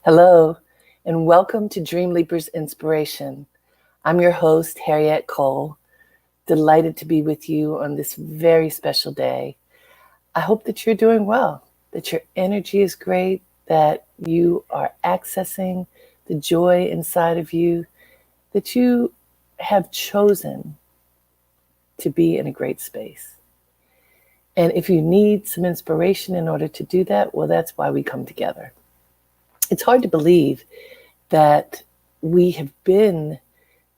Hello, and welcome to Dreamleapers Inspiration. I'm your host, Harriet Cole, delighted to be with you on this very special day. I hope that you're doing well, that your energy is great, that you are accessing the joy inside of you, that you have chosen to be in a great space. And if you need some inspiration in order to do that, well, that's why we come together. It's hard to believe that we have been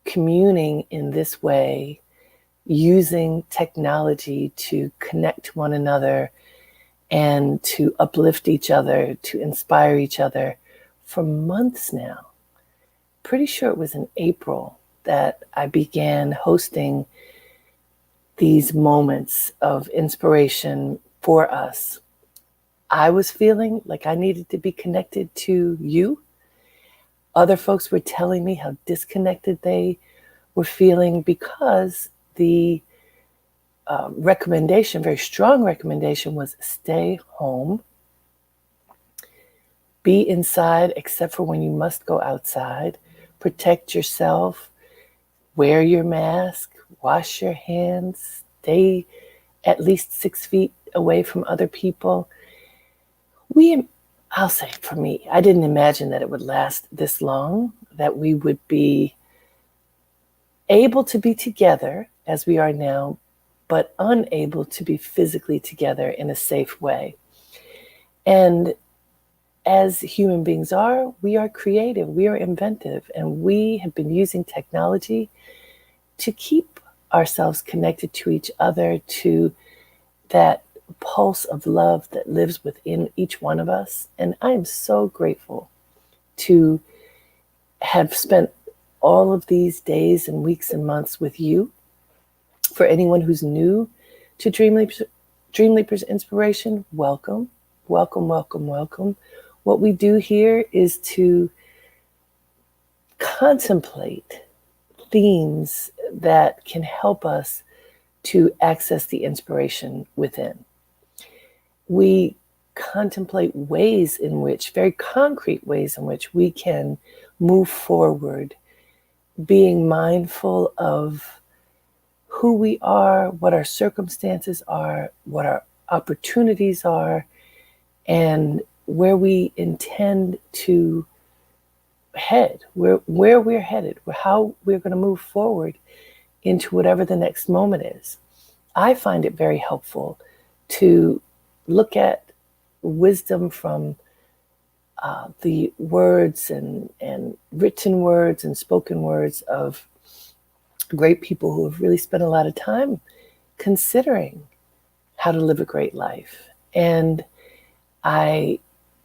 communing in this way, using technology to connect to one another and to uplift each other, to inspire each other for months now. Pretty sure it was in April that I began hosting these moments of inspiration for us. I was feeling like I needed to be connected to you. Other folks were telling me how disconnected they were feeling because the recommendation, very strong recommendation, was stay home, be inside except for when you must go outside, protect yourself, wear your mask, wash your hands, stay at least 6 feet away from other people. I'll say for me, I didn't imagine that it would last this long, that we would be able to be together as we are now, but unable to be physically together in a safe way. And as human beings are, we are creative, we are inventive, and we have been using technology to keep ourselves connected to each other, to that pulse of love that lives within each one of us. And I am so grateful to have spent all of these days and weeks and months with you. For anyone who's new to Dreamleapers Inspiration, welcome, welcome, welcome, welcome. What we do here is to contemplate themes that can help us to access the inspiration within. We contemplate ways in which, very concrete ways in which we can move forward, being mindful of who we are, what our circumstances are, what our opportunities are, and where we intend to head, where we're headed, how we're going to move forward into whatever the next moment is. I find it very helpful to look at wisdom from the words and written words and spoken words of great people who have really spent a lot of time considering how to live a great life. And I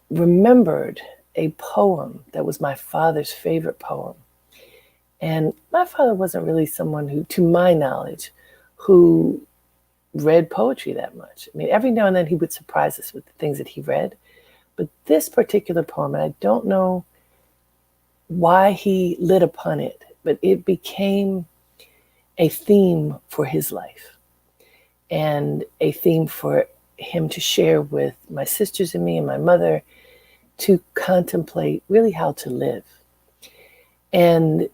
remembered a poem that was my father's favorite poem. And my father wasn't really someone who, to my knowledge, who read poetry that much. I mean, every now and then he would surprise us with the things that he read. But this particular poem, and I don't know why he lit upon it, but it became a theme for his life and a theme for him to share with my sisters and me and my mother, to contemplate really how to live. And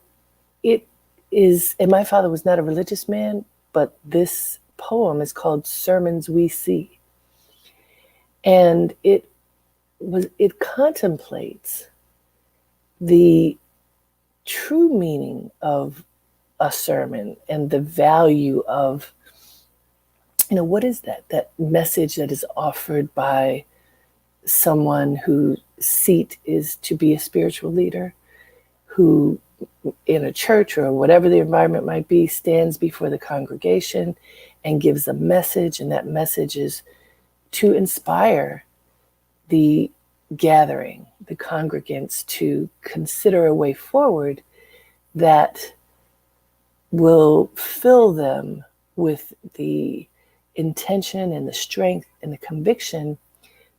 and my father was not a religious man, but this poem is called Sermons We See. And it contemplates the true meaning of a sermon and the value of, what is that message that is offered by someone whose seat is to be a spiritual leader, who in a church or whatever the environment might be, stands before the congregation and gives a message, and that message is to inspire the gathering, the congregants, to consider a way forward that will fill them with the intention and the strength and the conviction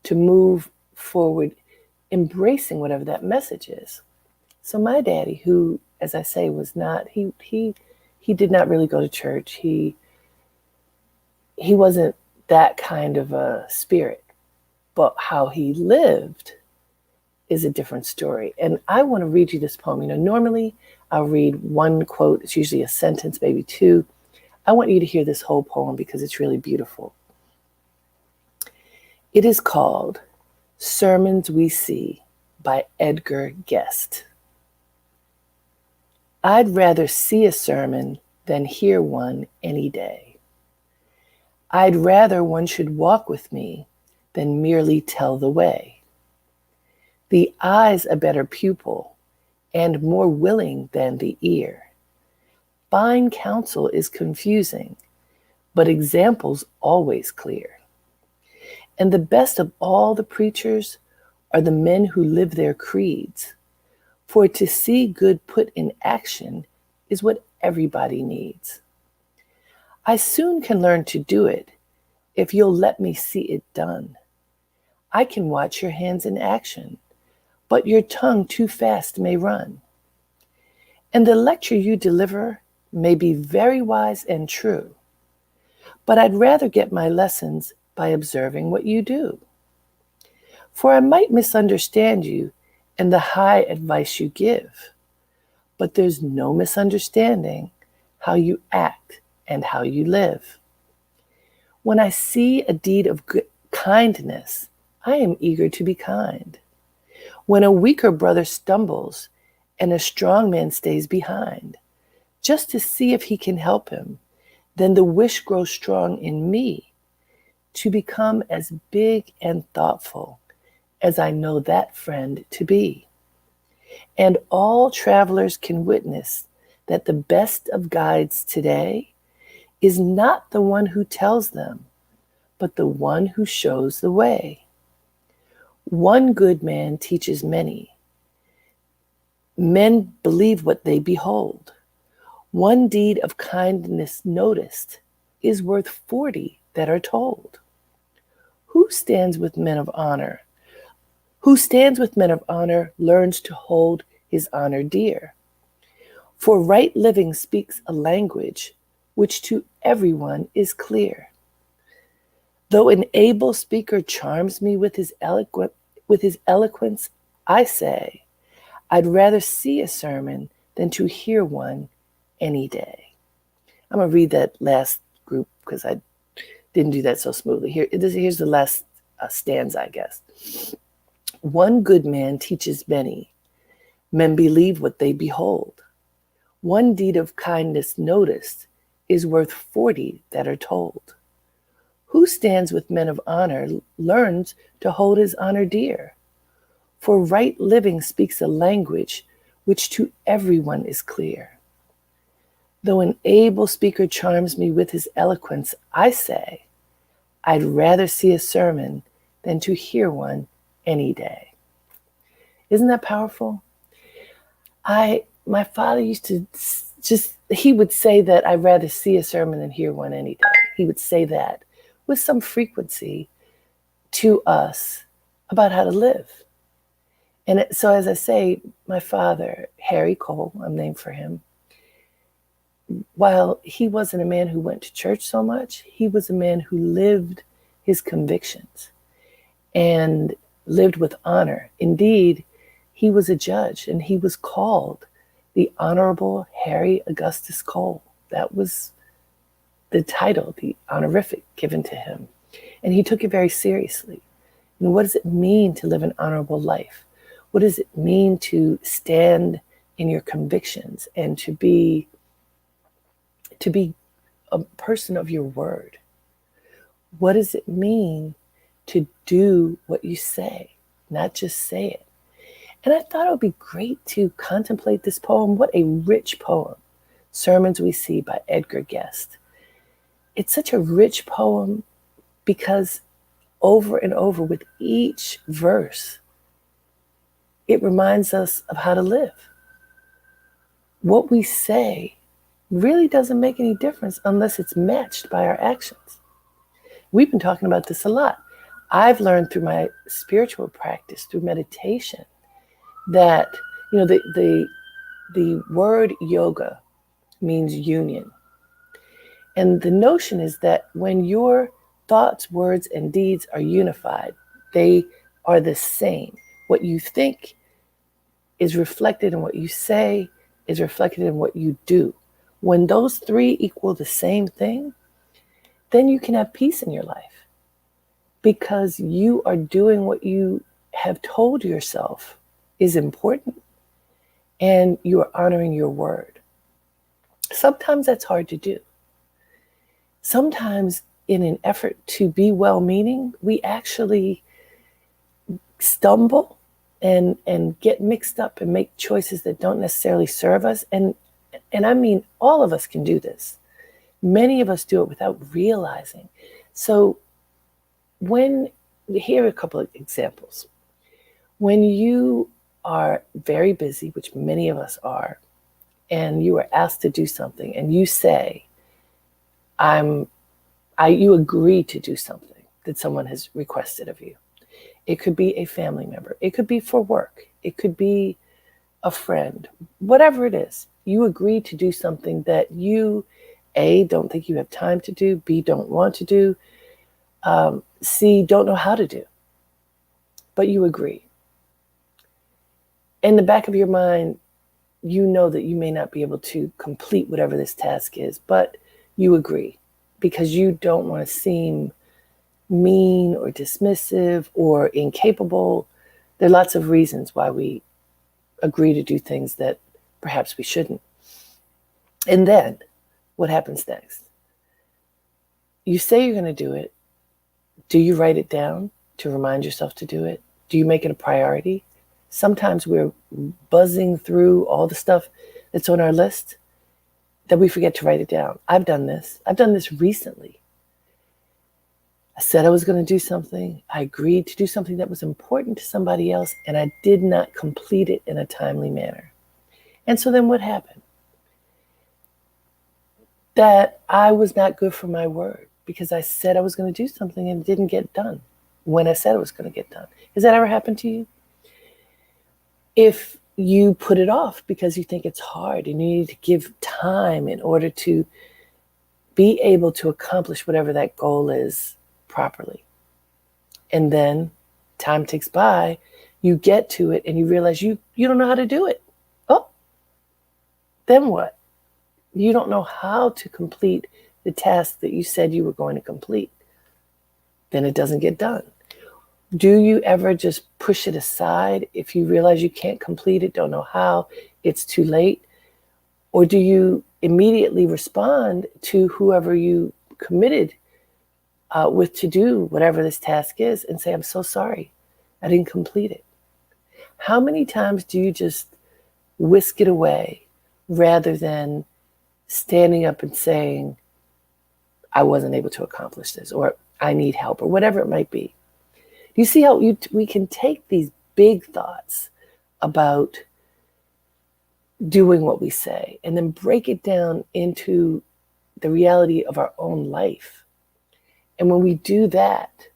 to move forward, embracing whatever that message is. So my daddy, who, as I say, was not, he did not really go to church. He wasn't that kind of a spirit. But how he lived is a different story. And I want to read you this poem. Normally I'll read one quote. It's usually a sentence, maybe two. I want you to hear this whole poem because it's really beautiful. It is called Sermons We See by Edgar Guest. I'd rather see a sermon than hear one any day. I'd rather one should walk with me than merely tell the way. The eye's a better pupil and more willing than the ear. Fine counsel is confusing, but example's always clear. And the best of all the preachers are the men who live their creeds, for to see good put in action is what everybody needs. I soon can learn to do it if you'll let me see it done. I can watch your hands in action, but your tongue too fast may run. And the lecture you deliver may be very wise and true, but I'd rather get my lessons by observing what you do. For I might misunderstand you and the high advice you give, but there's no misunderstanding how you act and how you live. When I see a deed of kindness, I am eager to be kind. When a weaker brother stumbles and a strong man stays behind, just to see if he can help him, then the wish grows strong in me to become as big and thoughtful as I know that friend to be. And all travelers can witness that the best of guides today is not the one who tells them, but the one who shows the way. One good man teaches many. Men believe what they behold. One deed of kindness noticed is worth 40 that are told. Who stands with men of honor? Who stands with men of honor learns to hold his honor dear. For right living speaks a language which to everyone is clear. Though an able speaker charms me with his eloquence, I say, I'd rather see a sermon than to hear one any day. I'm going to read that last group because I didn't do that so smoothly. Here's the last stanza, I guess. One good man teaches many. Men believe what they behold. One deed of kindness noticed is worth 40 that are told. Who stands with men of honor learns to hold his honor dear. For right living speaks a language which to everyone is clear. Though an able speaker charms me with his eloquence, I say, I'd rather see a sermon than to hear one any day. Isn't that powerful? My father used to he would say that I'd rather see a sermon than hear one any day. He would say that with some frequency to us about how to live. And so as I say, my father, Harry Cole, I'm named for him, while he wasn't a man who went to church so much, he was a man who lived his convictions and lived with honor. Indeed, he was a judge and he was called the Honorable Harry Augustus Cole. That was the title, the honorific given to him. And he took it very seriously. And what does it mean to live an honorable life? What does it mean to stand in your convictions and to be a person of your word? What does it mean to do what you say, not just say it? And I thought it would be great to contemplate this poem. What a rich poem. Sermons We See by Edgar Guest. It's such a rich poem because over and over with each verse, it reminds us of how to live. What we say really doesn't make any difference unless it's matched by our actions. We've been talking about this a lot. I've learned through my spiritual practice, through meditation, that the word yoga means union. And the notion is that when your thoughts, words, and deeds are unified, they are the same. What you think is reflected in what you say, is reflected in what you do. When those three equal the same thing, then you can have peace in your life because you are doing what you have told yourself is important and you are honoring your word. Sometimes that's hard to do. Sometimes, in an effort to be well-meaning, we actually stumble and get mixed up and make choices that don't necessarily serve us. And I mean, all of us can do this. Many of us do it without realizing. So here are a couple of examples. When you are very busy, which many of us are, and you are asked to do something and you say, you agree to do something that someone has requested of you. It could be a family member. It could be for work. It could be a friend. Whatever it is, you agree to do something that you, A, don't think you have time to do, B, don't want to do, C, don't know how to do. But you agree. In the back of your mind, you know that you may not be able to complete whatever this task is, but you agree because you don't want to seem mean or dismissive or incapable. There are lots of reasons why we agree to do things that perhaps we shouldn't. And then what happens next? You say you're going to do it. Do you write it down to remind yourself to do it? Do you make it a priority? Sometimes we're buzzing through all the stuff that's on our list that we forget to write it down. I've done this. I've done this recently. I said I was going to do something. I agreed to do something that was important to somebody else, and I did not complete it in a timely manner. And so then what happened? That I was not good for my word because I said I was going to do something and it didn't get done when I said it was going to get done. Has that ever happened to you? If you put it off because you think it's hard and you need to give time in order to be able to accomplish whatever that goal is properly. And then time ticks by, you get to it and you realize you don't know how to do it. Oh, then what? You don't know how to complete the task that you said you were going to complete. Then it doesn't get done. Do you ever just push it aside if you realize you can't complete it, don't know how, it's too late? Or do you immediately respond to whoever you committed with to do whatever this task is and say, I'm so sorry, I didn't complete it? How many times do you just whisk it away rather than standing up and saying, I wasn't able to accomplish this, or I need help, or whatever it might be? You see how we can take these big thoughts about doing what we say and then break it down into the reality of our own life. And when we do that,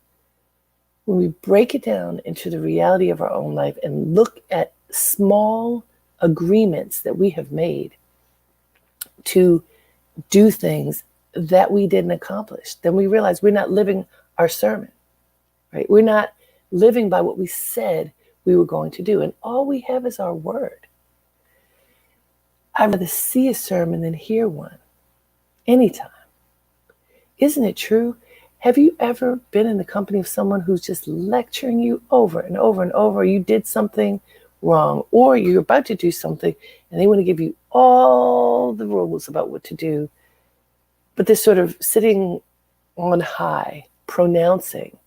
when we break it down into the reality of our own life and look at small agreements that we have made to do things that we didn't accomplish, then we realize we're not living our sermon, right? We're not living by what we said we were going to do. And all we have is our word. I'd rather see a sermon than hear one anytime. Isn't it true? Have you ever been in the company of someone who's just lecturing you over and over and over? You did something wrong, or you're about to do something and they want to give you all the rules about what to do, but they're sort of sitting on high, pronouncing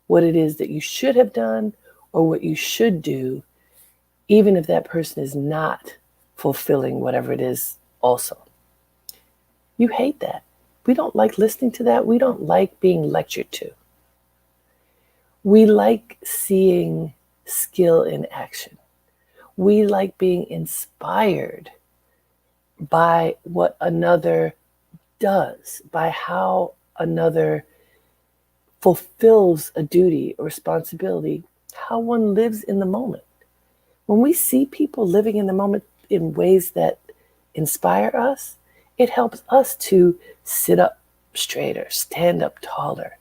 what it is that you should have done or what you should do, even if that person is not fulfilling whatever it is also. You hate that. We don't like listening to that. We don't like being lectured to. We like seeing skill in action. We like being inspired by what another does, by how another fulfills a duty or responsibility, how one lives in the moment. When we see people living in the moment in ways that inspire us, it helps us to sit up straighter, stand up taller,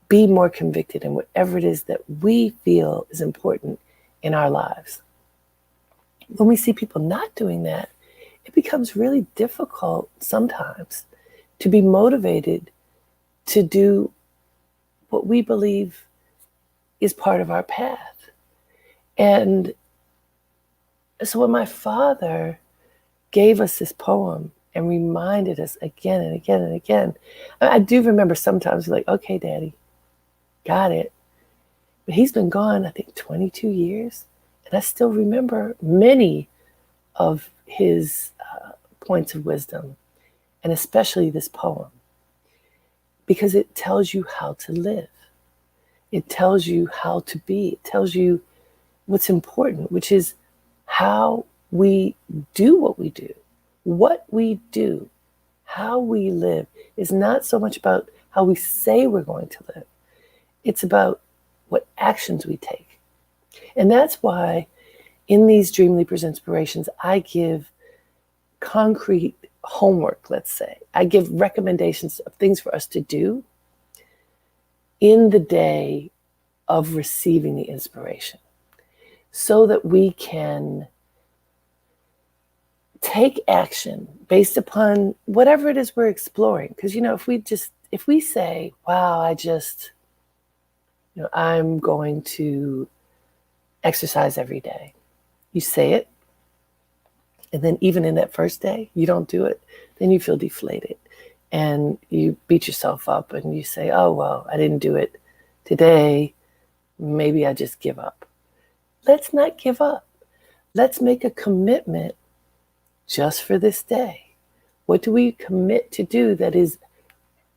be more convicted in whatever it is that we feel is important in our lives. When we see people not doing that, it becomes really difficult sometimes to be motivated to do what we believe is part of our path. And so when my father gave us this poem and reminded us again and again and again, I do remember sometimes like, okay, Daddy, got it. But he's been gone, I think, 22 years. And I still remember many of his points of wisdom, and especially this poem, because it tells you how to live. It tells you how to be. It tells you what's important, which is how we do what we do. What we do, how we live, is not so much about how we say we're going to live. It's about what actions we take. And that's why in these Dreamleapers inspirations, I give concrete homework, let's say. I give recommendations of things for us to do in the day of receiving the inspiration so that we can take action based upon whatever it is we're exploring. Because, if we say, wow, I'm going to exercise every day. You say it, and then even in that first day, you don't do it, then you feel deflated. And you beat yourself up and you say, oh, well, I didn't do it today. Maybe I just give up. Let's not give up. Let's make a commitment just for this day. What do we commit to do that is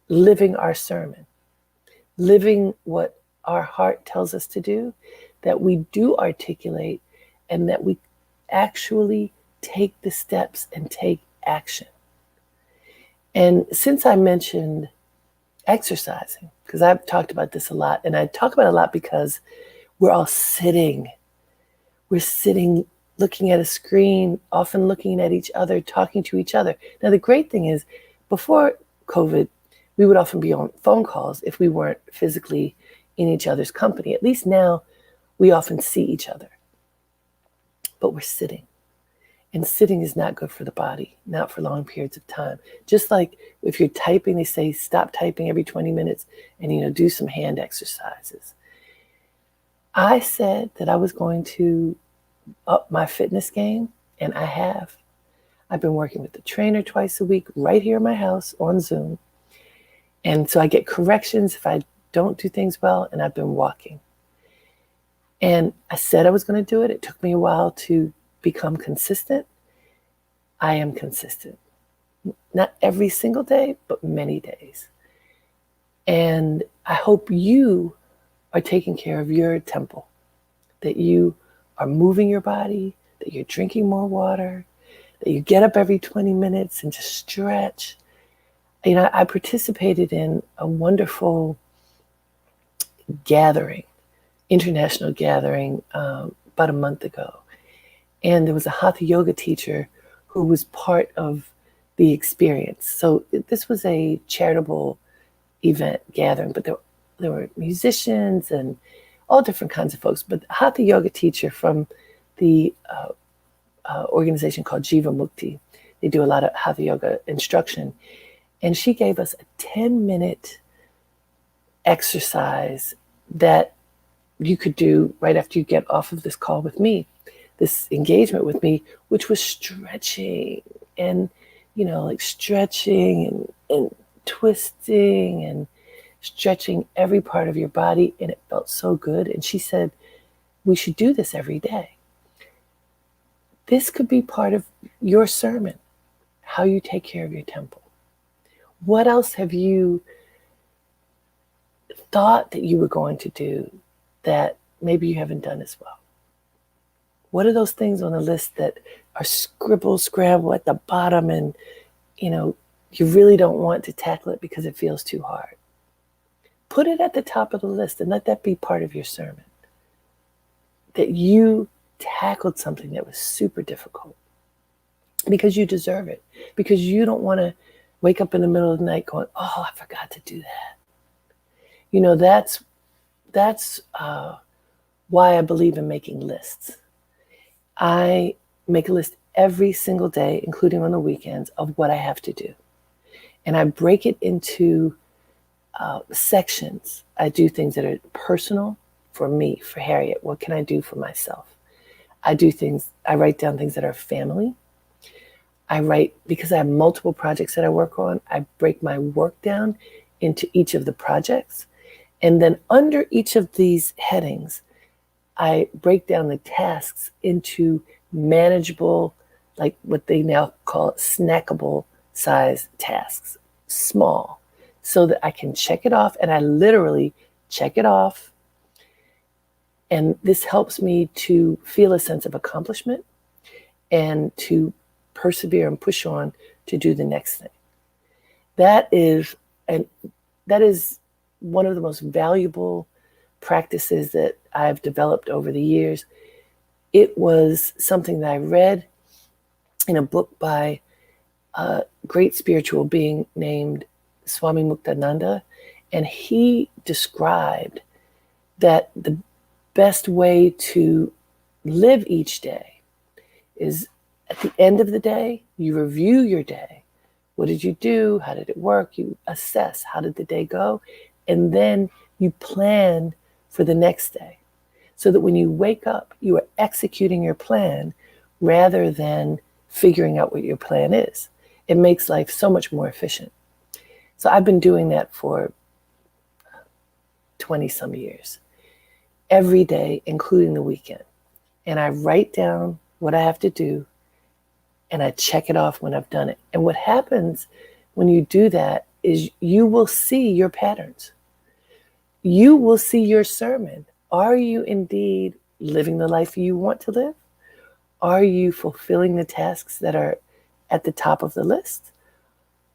living our sermon, living what our heart tells us to do, that we do articulate, and that we actually take the steps and take action. And since I mentioned exercising, because I've talked about this a lot, and I talk about it a lot because we're all sitting. We're sitting looking at a screen, often looking at each other, talking to each other. Now, the great thing is, before COVID, we would often be on phone calls if we weren't physically in each other's company. At least now, we often see each other. But we're sitting. And sitting is not good for the body, not for long periods of time. Just like if you're typing, they say stop typing every 20 minutes and, do some hand exercises. I said that I was going to up my fitness game, and I have. I've been working with the trainer twice a week right here in my house on Zoom. And so I get corrections if I don't do things well, and I've been walking. And I said I was going to do it. It took me a while to become consistent. I am consistent. Not every single day, but many days. And I hope you are taking care of your temple, that you are moving your body, that you're drinking more water, that you get up every 20 minutes and just stretch. I participated in a wonderful gathering, international gathering, about a month ago. And there was a hatha yoga teacher who was part of the experience. So this was a charitable event gathering, but there were musicians and all different kinds of folks. But the hatha yoga teacher from the organization called Jiva Mukti, they do a lot of hatha yoga instruction. And she gave us a 10-minute exercise that you could do right after you get off of this call with me, this engagement with me, which was stretching and, like stretching and twisting and stretching every part of your body. And it felt so good. And she said, we should do this every day. This could be part of your sermon, how you take care of your temple. What else have you thought that you were going to do that maybe you haven't done as well? What are those things on the list that are scramble at the bottom and, you really don't want to tackle it because it feels too hard? Put it at the top of the list and let that be part of your sermon. That you tackled something that was super difficult because you deserve it. Because you don't want to wake up in the middle of the night going, oh, I forgot to do that. That's why I believe in making lists. I make a list every single day, including on the weekends, of what I have to do. And I break it into sections. I do things that are personal for me, for Harriet. What can I do for myself? I write down things that are family. I write, because I have multiple projects that I work on, I break my work down into each of the projects. And then under each of these headings, I break down the tasks into manageable, like what they now call snackable size tasks, small, so that I can check it off. And I literally check it off. And this helps me to feel a sense of accomplishment and to persevere and push on to do the next thing. That is one of the most valuable practices that I've developed over the years. It was something that I read in a book by a great spiritual being named Swami Muktananda, and he described that the best way to live each day is, at the end of the day, you review your day. What did you do? How did it work? You assess, how did the day go? And then you plan for the next day, so that when you wake up, you are executing your plan rather than figuring out what your plan is. It makes life so much more efficient. So I've been doing that for 20 some years, every day, including the weekend. And I write down what I have to do, and I check it off when I've done it. And what happens when you do that is you will see your patterns. You will see your sermon. Are you indeed living the life you want to live? Are you fulfilling the tasks that are at the top of the list?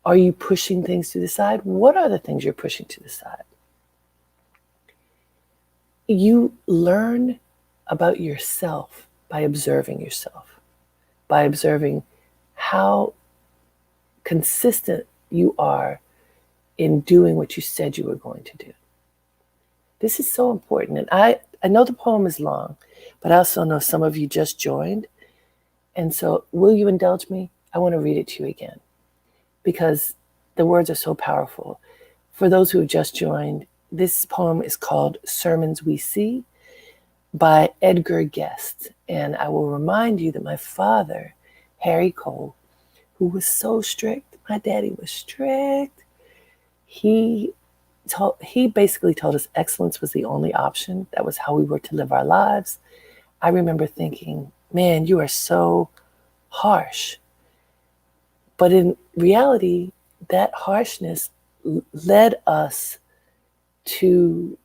Are you pushing things to the side? What are the things you're pushing to the side? You learn about yourself by observing yourself, by observing how consistent you are in doing what you said you were going to do. This is so important. And I know the poem is long, but I also know some of you just joined. And so will you indulge me? I want to read it to you again, because the words are so powerful. For those who have just joined, this poem is called Sermons We See by Edgar Guest. And I will remind you that my father, Harry Cole, who was so strict, my daddy was strict, he basically told us excellence was the only option. That was how we were to live our lives. I remember thinking, man, you are so harsh. But in reality, that harshness led us to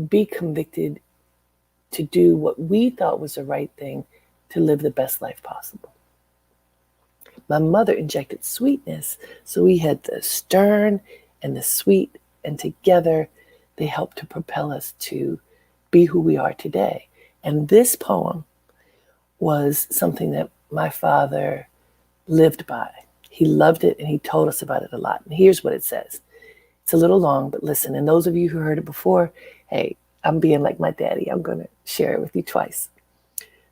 be convicted to do what we thought was the right thing to live the best life possible. My mother injected sweetness, so we had the stern and the sweet, and together they helped to propel us to be who we are today. And this poem was something that my father lived by. He loved it, and he told us about it a lot. And here's what it says. It's a little long, but listen. And those of you who heard it before, hey, I'm being like my daddy. I'm going to share it with you twice.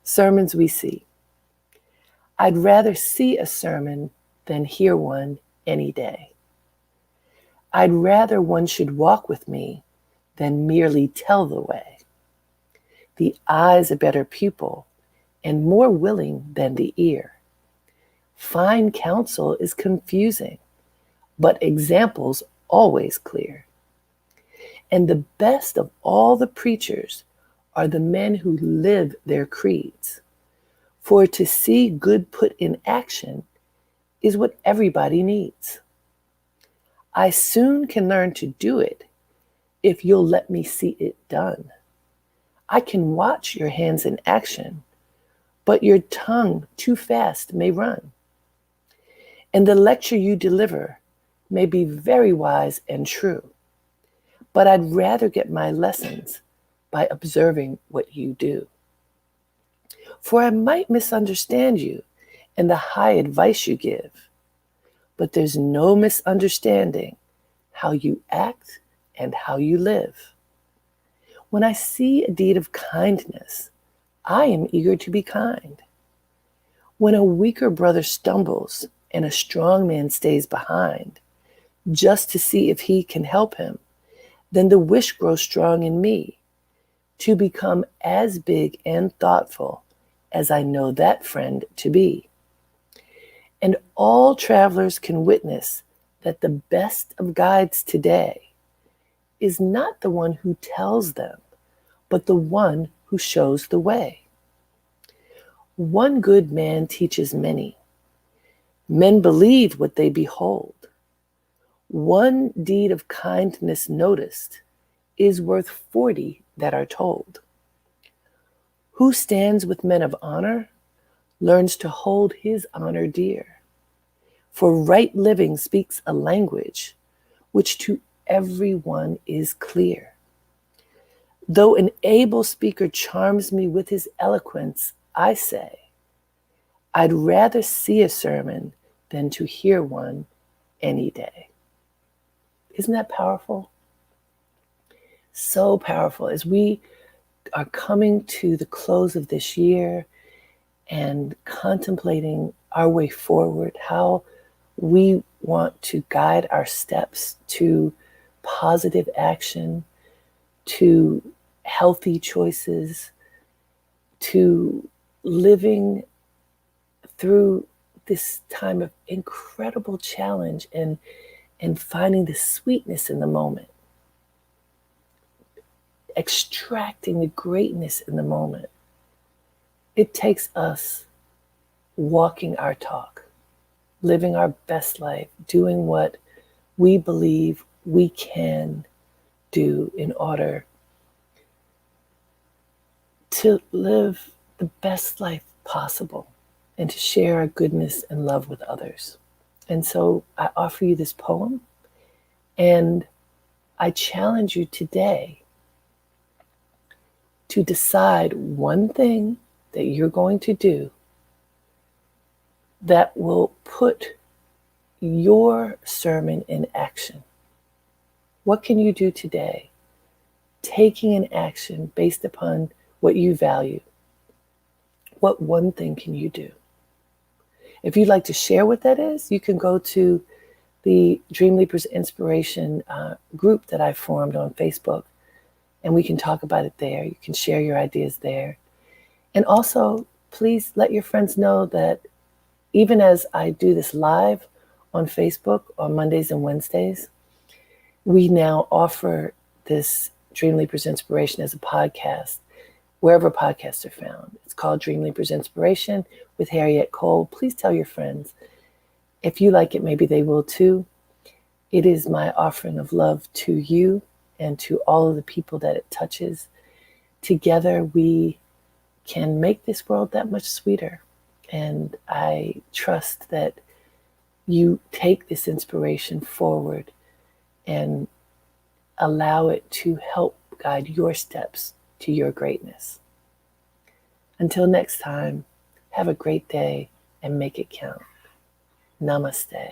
Sermons we see. I'd rather see a sermon than hear one any day. I'd rather one should walk with me than merely tell the way. The eye's a better pupil and more willing than the ear. Fine counsel is confusing, but examples always clear. And the best of all the preachers are the men who live their creeds. For to see good put in action is what everybody needs. I soon can learn to do it if you'll let me see it done. I can watch your hands in action, but your tongue too fast may run. And the lecture you deliver may be very wise and true, but I'd rather get my lessons by observing what you do. For I might misunderstand you and the high advice you give, but there's no misunderstanding how you act and how you live. When I see a deed of kindness, I am eager to be kind. When a weaker brother stumbles and a strong man stays behind, just to see if he can help him, then the wish grows strong in me to become as big and thoughtful as I know that friend to be. And all travelers can witness that the best of guides today is not the one who tells them, but the one who shows the way. One good man teaches many. Men believe what they behold. One deed of kindness noticed is worth 40 that are told. Who stands with men of honor learns to hold his honor dear. For right living speaks a language which to everyone is clear. Though an able speaker charms me with his eloquence, I say, I'd rather see a sermon than to hear one any day. Isn't that powerful? So powerful. As we are coming to the close of this year and contemplating our way forward, how we want to guide our steps to positive action, to healthy choices, to living through this time of incredible challenge and finding the sweetness in the moment, extracting the greatness in the moment. It takes us walking our talk, living our best life, doing what we believe we can do in order to live the best life possible and to share our goodness and love with others. And so I offer you this poem, and I challenge you today to decide one thing that you're going to do that will put your sermon in action. What can you do today? Taking an action based upon what you value. What one thing can you do? If you'd like to share what that is, you can go to the Dreamleapers Inspiration group that I formed on Facebook, and we can talk about it there. You can share your ideas there. And also, please let your friends know that even as I do this live on Facebook on Mondays and Wednesdays, we now offer this Dreamleapers Inspiration as a podcast, wherever podcasts are found. It's called Dreamleapers Inspiration with Harriet Cole. Please tell your friends. If you like it, maybe they will too. It is my offering of love to you and to all of the people that it touches. Together, we can make this world that much sweeter. And I trust that you take this inspiration forward and allow it to help guide your steps to your greatness. Until next time, have a great day and make it count. Namaste.